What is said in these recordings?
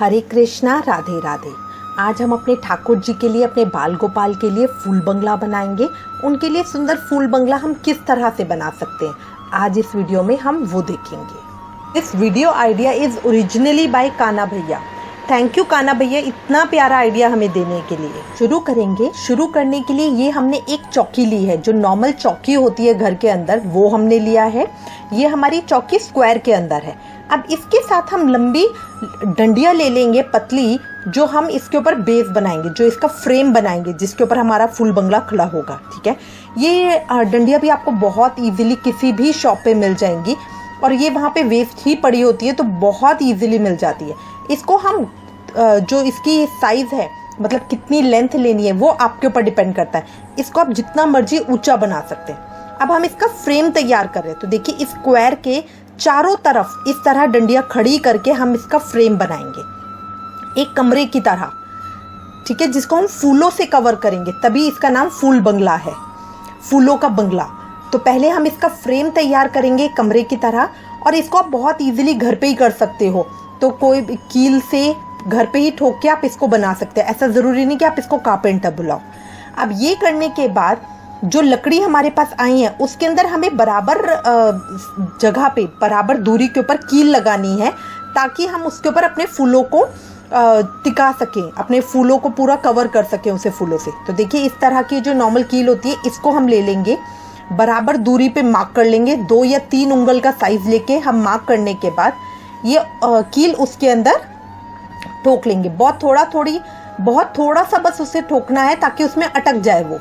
हरे कृष्णा, राधे राधे। आज हम अपने ठाकुर जी के लिए, अपने बाल गोपाल के लिए फूल बंगला बनाएंगे। उनके लिए सुंदर फूल बंगला हम किस तरह से बना सकते हैं, आज इस वीडियो में हम वो देखेंगे। This video idea is originally by Kanha bhaiya. Thank you Kanha भैया, इतना प्यारा आइडिया हमें देने के लिए। शुरू करेंगे। शुरू करने के लिए ये हमने एक चौकी ली है, जो नॉर्मल चौकी होती है घर के अंदर, वो हमने लिया है। ये हमारी चौकी स्क्वायर के अंदर है। अब इसके साथ हम लंबी डंडियाँ ले लेंगे, पतली, जो हम इसके ऊपर बेस बनाएंगे, जो इसका फ्रेम बनाएंगे, जिसके ऊपर हमारा फूल बंगला खड़ा होगा। ठीक है, ये डंडियाँ भी आपको बहुत इजीली किसी भी शॉप पे मिल जाएंगी, और ये वहाँ पे वेस्ट ही पड़ी होती है, तो बहुत इजीली मिल जाती है। इसको हम जो इसकी साइज़ है, मतलब कितनी लेंथ लेनी है, वो आपके ऊपर डिपेंड करता है। इसको आप जितना मर्जी ऊंचा बना सकते हैं। अब हम इसका फ्रेम तैयार कर रहे हैं, तो देखिए इस स्क्वायर के चारों तरफ इस तरह डंडियाँ खड़ी करके हम इसका फ्रेम बनाएंगे, एक कमरे की तरह। ठीक है, जिसको हम फूलों से कवर करेंगे, तभी इसका नाम फूल बंगला है, फूलों का बंगला। तो पहले हम इसका फ्रेम तैयार करेंगे कमरे की तरह, और इसको आप बहुत इजीली घर पे ही कर सकते हो। तो कोई कील से घर पे ही ठोक के आप इसको बना सकते हैं, ऐसा ज़रूरी नहीं कि आप इसको कारपेंटर बुलाओ। अब ये करने के बाद जो लकड़ी हमारे पास आई है, उसके अंदर हमें बराबर जगह पे, बराबर दूरी के ऊपर कील लगानी है, ताकि हम उसके ऊपर अपने फूलों को टिका सकें, अपने फूलों को पूरा कवर कर सकें उसे फूलों से। तो देखिए इस तरह की जो नॉर्मल कील होती है, इसको हम ले लेंगे, बराबर दूरी पे मार्क कर लेंगे। 2 या 3 उंगल का साइज लेके हम मार्क करने के बाद ये कील उसके अंदर ठोक लेंगे। बहुत थोड़ा सा बस उसे ठोकना है, ताकि उसमें अटक जाए वो।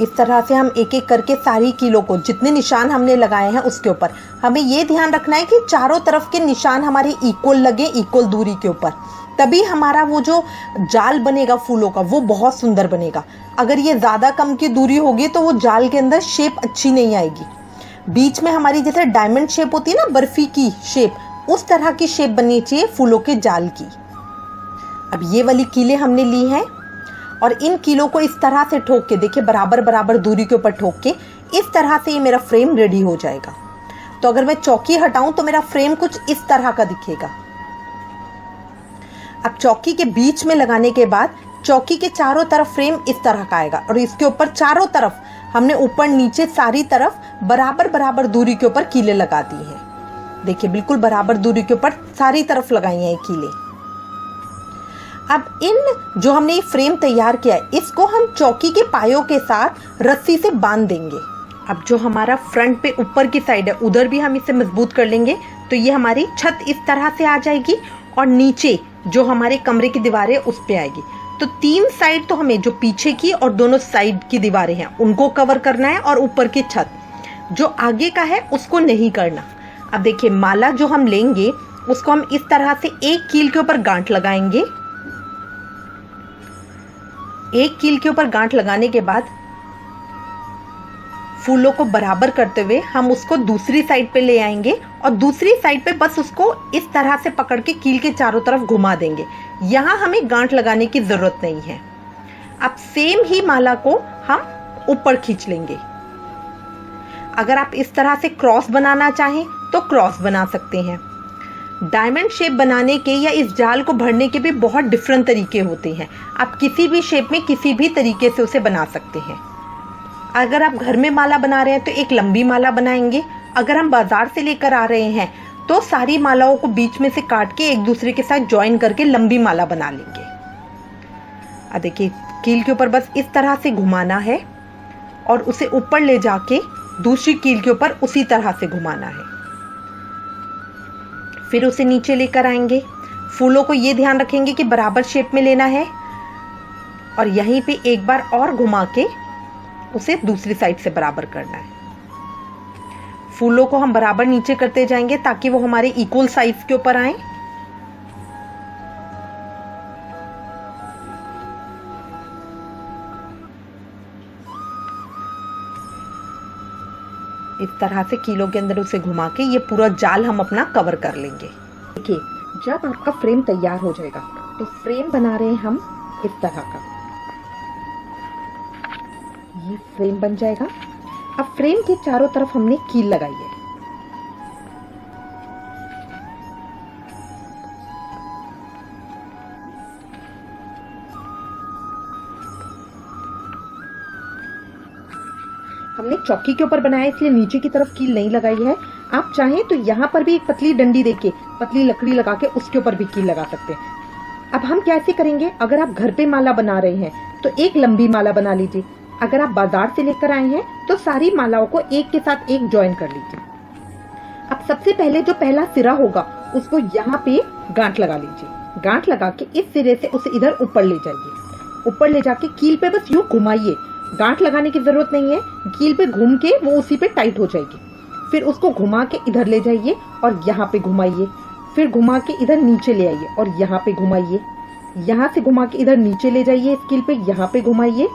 इस तरह से हम एक एक करके सारी कीलों को, जितने निशान हमने लगाए हैं उसके ऊपर, हमें ये ध्यान रखना है कि चारों तरफ के निशान हमारे इक्वल लगे, इक्वल दूरी के ऊपर, तभी हमारा वो जो जाल बनेगा फूलों का, वो बहुत सुंदर बनेगा। अगर ये ज़्यादा कम की दूरी होगी तो वो जाल के अंदर शेप अच्छी नहीं आएगी। बीच में हमारी जैसे डायमंड शेप होती है ना, बर्फी की शेप, उस तरह की शेप बननी चाहिए फूलों के जाल की। अब ये वाली कीलें हमने ली हैं, और इन कीलों को इस तरह से ठोक के, देखिए बराबर बराबर दूरी के ऊपर ठोक के, इस तरह से ये मेरा फ्रेम रेडी हो जाएगा। तो अगर मैं चौकी हटाऊं तो मेरा फ्रेम कुछ इस तरह का दिखेगा। अब चौकी के बीच में लगाने के बाद चौकी के चारों तरफ फ्रेम इस तरह का आएगा, और इसके ऊपर चारों तरफ हमने ऊपर नीचे सारी तरफ बराबर बराबर दूरी के ऊपर कीलें लगा दी हैं। देखिए बिल्कुल बराबर दूरी के ऊपर सारी तरफ लगाई हैं ये कीलें। अब इन जो हमने ये फ्रेम तैयार किया है, इसको हम चौकी के पायों के साथ रस्सी से बांध देंगे। अब जो हमारा फ्रंट पे ऊपर की साइड है, उधर भी हम इसे मजबूत कर लेंगे। तो ये हमारी छत इस तरह से आ जाएगी, और नीचे जो हमारे कमरे की दीवारें उस पे आएगी। तो 3 साइड तो हमें, जो पीछे की और दोनों साइड की दीवारें हैं, उनको कवर करना है, और ऊपर की छत जो आगे का है उसको नहीं करना। अब देखिए माला जो हम लेंगे, उसको हम इस तरह से एक कील के ऊपर गांठ लगाएंगे। एक कील के ऊपर गांठ लगाने के बाद फूलों को बराबर करते हुए हम उसको दूसरी साइड पे ले आएंगे, और दूसरी साइड पे बस उसको इस तरह से पकड़ के कील के चारों तरफ घुमा देंगे। यहाँ हमें गांठ लगाने की जरूरत नहीं है। अब सेम ही माला को हम ऊपर खींच लेंगे। अगर आप इस तरह से क्रॉस बनाना चाहें तो क्रॉस बना सकते हैं। डायमंड शेप बनाने के या इस जाल को भरने के भी बहुत डिफरेंट तरीके होते हैं। आप किसी भी शेप में किसी भी तरीके से उसे बना सकते हैं। अगर आप घर में माला बना रहे हैं तो एक लंबी माला बनाएंगे। अगर हम बाजार से लेकर आ रहे हैं तो सारी मालाओं को बीच में से काट के एक दूसरे के साथ ज्वाइन करके लंबी माला बना लेंगे। अब देखिए कील के ऊपर बस इस तरह से घुमाना है, और उसे ऊपर ले जाके दूसरी कील के ऊपर उसी तरह से घुमाना है। फिर उसे नीचे लेकर आएंगे। फूलों को ये ध्यान रखेंगे कि बराबर शेप में लेना है, और यहीं पे एक बार और घुमा के उसे दूसरी साइड से बराबर करना है। फूलों को हम बराबर नीचे करते जाएंगे, ताकि वो हमारे इक्वल साइज के ऊपर आए। इस तरह से कीलों के अंदर उसे घुमा के ये पूरा जाल हम अपना कवर कर लेंगे। देखिए जब आपका फ्रेम तैयार हो जाएगा, तो फ्रेम बना रहे हैं हम इस तरह का, ये फ्रेम बन जाएगा। अब फ्रेम के चारों तरफ हमने कील लगाई है। हमने चौकी के ऊपर बनाया इसलिए नीचे की तरफ कील नहीं लगाई है। आप चाहें तो यहाँ पर भी एक पतली डंडी देके पतली लकड़ी लगा के उसके ऊपर भी कील लगा सकते हैं। अब हम कैसे करेंगे, अगर आप घर पे माला बना रहे हैं तो एक लंबी माला बना लीजिए। अगर आप बाजार से लेकर आए हैं तो सारी मालाओं को एक के साथ एक ज्वाइन कर लीजिए। अब सबसे पहले जो पहला सिरा होगा उसको यहाँ पे गांठ लगा लीजिए। गांठ लगा के इस सिरे से उसे इधर ऊपर ले जाइए। ऊपर ले जाके कील पे बस यूं घुमाइए, गांठ लगाने की जरूरत नहीं है। कील पे घूम के वो उसी पे टाइट हो जाएगी। फिर उसको घुमा के इधर ले जाइए और यहाँ पे घुमाइए। फिर घुमा के इधर नीचे ले आइए और यहाँ पे घुमाइए। यहाँ से घुमा के इधर नीचे ले जाइए, इस कील पे यहाँ पे घुमाइए।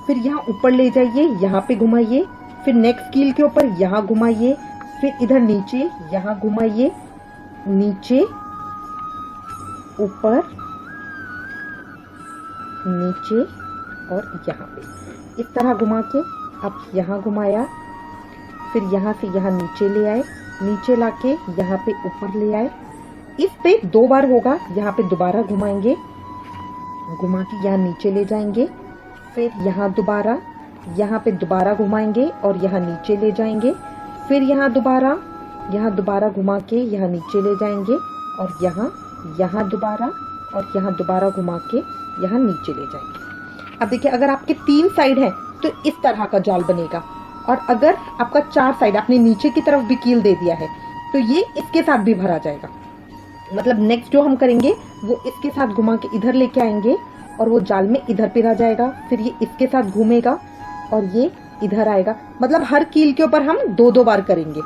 फिर यहाँ ऊपर ले जाइए, यहाँ पे घुमाइए। फिर नेक्स्ट कील के ऊपर यहाँ घुमाइए। फिर इधर नीचे यहाँ घुमाइए, नीचे ऊपर नीचे और यहाँ पे इस तरह घुमा के अब यहाँ घुमाया। फिर यहाँ से यहाँ नीचे ले आए, नीचे लाके यहाँ पे ऊपर ले आए। इस पे 2 बार होगा, यहाँ पे दोबारा घुमाएंगे, घुमा के यहाँ नीचे ले जाएंगे। फिर यहाँ पे दोबारा घुमाएंगे और यहाँ नीचे ले जाएंगे। फिर यहाँ दोबारा घुमा के यहाँ नीचे ले जाएंगे और यहाँ दोबारा घुमा के यहाँ नीचे ले जाएंगे। अब देखिए, अगर आपके 3 साइड है तो इस तरह का जाल बनेगा, और अगर आपका 4 साइड, आपने नीचे की तरफ भी कील दे दिया है तो ये इसके साथ भी भरा जाएगा। मतलब नेक्स्ट जो हम करेंगे वो इसके साथ घुमा के इधर लेके आएंगे और वो जाल में इधर पे रह जाएगा। फिर ये इसके साथ घूमेगा और ये इधर आएगा। मतलब हर कील के ऊपर हम 2-2 बार करेंगे।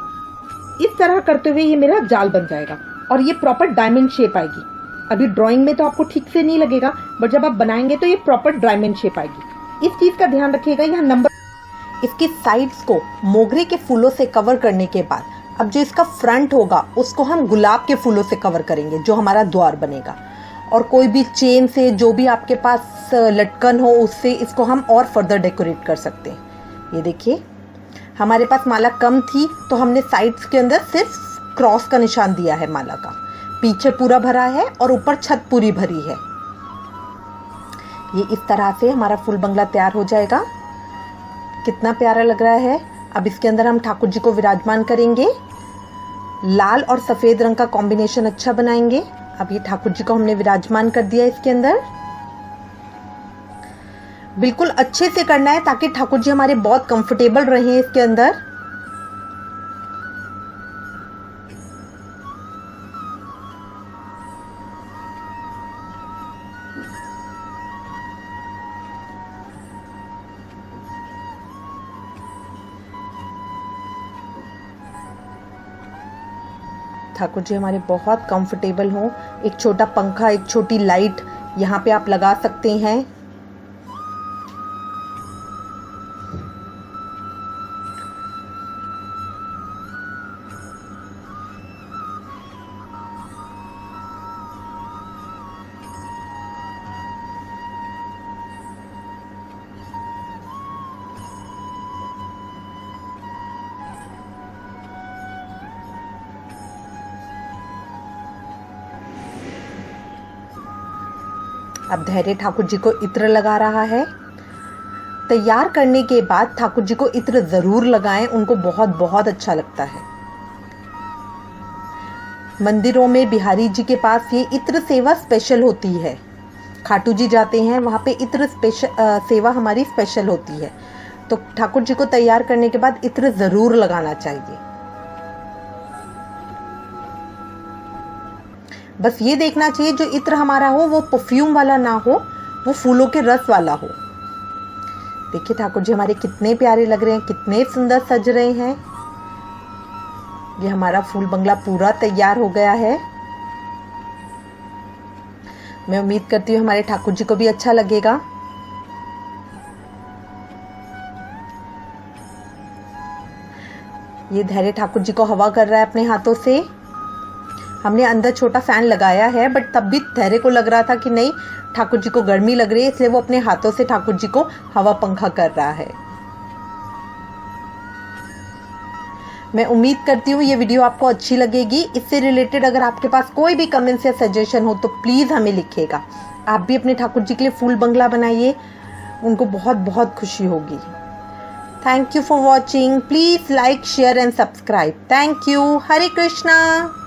इस तरह करते हुए ये मेरा जाल बन जाएगा और ये प्रॉपर डायमंड शेप आएगी। अभी ड्राइंग में तो आपको ठीक से नहीं लगेगा, बट जब आप बनाएंगे तो ये प्रॉपर डायमंड शेप आएगी। इस चीज का ध्यान रखिएगा। यहाँ नंबर, इसकी साइड्स को मोगरे के फूलों से कवर करने के बाद अब जो इसका फ्रंट होगा उसको हम गुलाब के फूलों से कवर करेंगे, जो हमारा द्वार बनेगा। और कोई भी चेन से, जो भी आपके पास लटकन हो, उससे इसको हम और फर्दर डेकोरेट कर सकते हैं। ये देखिए, हमारे पास माला कम थी तो हमने साइड्स के अंदर सिर्फ क्रॉस का निशान दिया है माला का। पीछे पूरा भरा है और ऊपर छत पूरी भरी है। ये इस तरह से हमारा फूल बंगला तैयार हो जाएगा। कितना प्यारा लग रहा है। अब इसके अंदर हम ठाकुर जी को विराजमान करेंगे। लाल और सफेद रंग का कॉम्बिनेशन अच्छा बनाएंगे। अब ये ठाकुर जी को हमने विराजमान कर दिया इसके अंदर। बिल्कुल अच्छे से करना है ताकि ठाकुर जी हमारे बहुत कंफर्टेबल रहें इसके अंदर। ठाकुर जी हमारे बहुत कंफर्टेबल हों। एक छोटा पंखा, एक छोटी लाइट यहाँ पे आप लगा सकते हैं। अब धैर्य ठाकुर जी को इत्र लगा रहा है। तैयार करने के बाद ठाकुर जी को इत्र जरूर लगाएं, उनको बहुत बहुत अच्छा लगता है। मंदिरों में बिहारी जी के पास ये इत्र सेवा स्पेशल होती है। खाटू जी जाते हैं वहाँ पे इत्र सेवा हमारी स्पेशल होती है। तो ठाकुर जी को तैयार करने के बाद इत्र जरूर लगाना चाहिए। बस ये देखना चाहिए जो इत्र हमारा हो वो परफ्यूम वाला ना हो, वो फूलों के रस वाला हो। देखिए ठाकुर जी हमारे कितने प्यारे लग रहे हैं, कितने सुंदर सज रहे हैं। ये हमारा फूल बंगला पूरा तैयार हो गया है। मैं उम्मीद करती हूँ हमारे ठाकुर जी को भी अच्छा लगेगा। ये धैर्य ठाकुर जी को हवा कर रहा है अपने हाथों से। हमने अंदर छोटा फैन लगाया है, बट तब भी धैर्य को लग रहा था कि नहीं, ठाकुर जी को गर्मी लग रही है, इसलिए वो अपने हाथों से ठाकुर जी को हवा पंखा कर रहा है। मैं उम्मीद करती हूँ ये वीडियो आपको अच्छी लगेगी। इससे रिलेटेड अगर आपके पास कोई भी कमेंट्स या सजेशन हो तो प्लीज़ हमें लिखिएगा। आप भी अपने ठाकुर जी के लिए फूल बंगला बनाइए, उनको बहुत बहुत खुशी होगी। Thank you for watching. Please like, share and subscribe. Thank you. Hare Krishna.